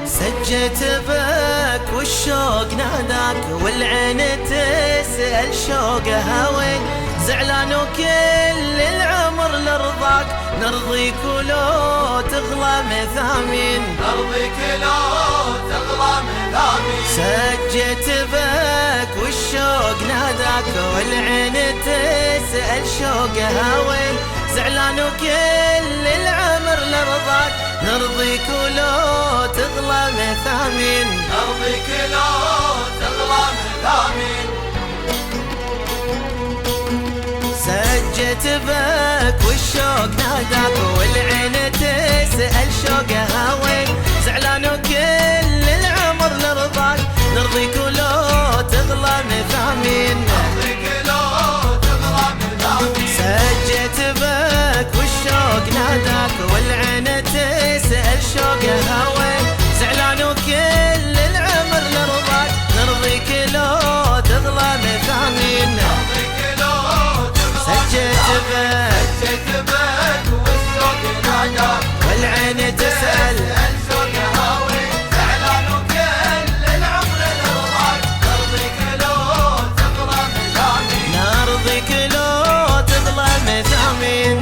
سجت بك والشوق ناداك، والعين تسأل شوقها وين. زعلان وكل العمر لرضاك، نرضيك ولو تغلى مثامين، نرضيك لو تغلى مثامين. سجت بك والشوق ناداك، والعين تسأل شوقها وين. زعلان وكل العمر لرضاك، نرضيك ولو تغلى مثامين، نرضيك لو تغلى مثامين. سجت بك والشوق ناداك، والعين تسأل شوقها وين. زعلان وكل العمر لرضاك، نرضيك ولو تغلى مثامين، نرضيك لو تغلى مثامين. سجت بك والشوق ناداك، والعين تسأل شوقها وين. زعلان وكل العمر لرضاك، نرضيك لو تغلى مثامين، نرضيك لو تغلى سجت بك والشوق ناداك، والعين تسأل شوقها وين. زعلان وكل العمر لرضاك، نرضيك لو تغلى مثامين، نرضيك لو تغلى مثامين.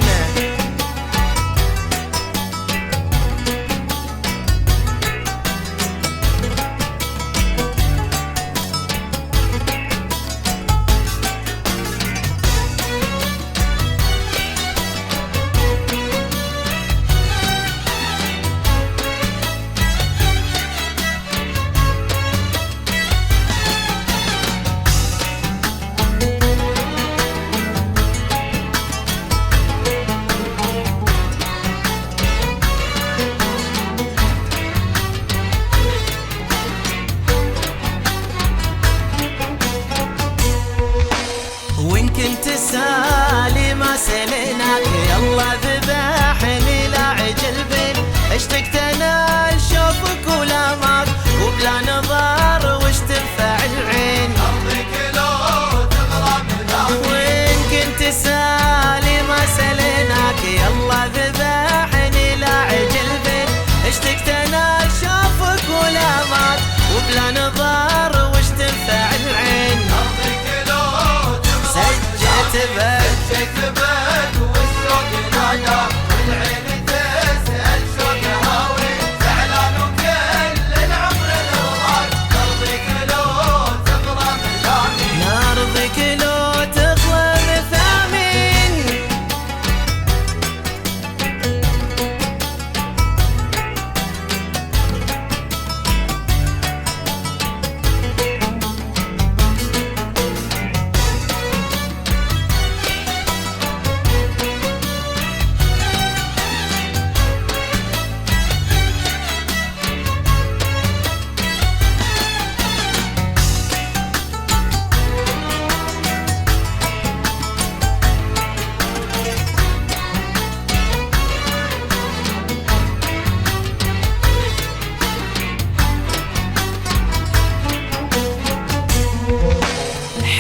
وإن كنت سالي ما سليناك، يلا ذبحني لا عجل بين. اشتقت انا لشوفك ولاماك، وبلا نظر وش تنفع العين. نرضيك لو تغلى مثامين. وإن كنت سالي ما سليناك، يلا ذبحني لا عجل بين. اشتقت انا لشوفك ولاماك، وبلا نظر وش تنفع العين. نرضيك لو سجت بك والشوق ناداك، والعين تسأل شوقها وين. زعلان وكل العمر لرضاك، نرضيك لو تغلى مثامين، نرضيك لو تغلى مثامين.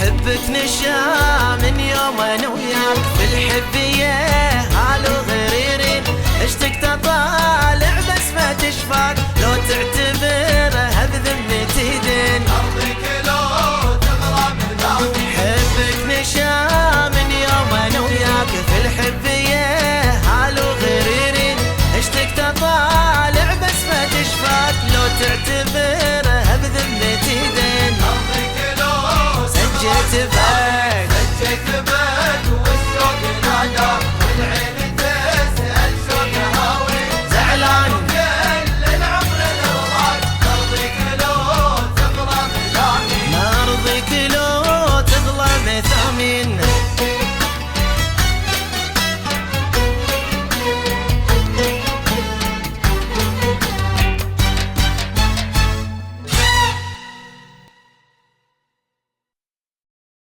حبك نشا من يوم انا وياك، في الحبية هالو غريرين. اشتقت اطالع بس ما تشفاك، لو تعتبرها بذمتك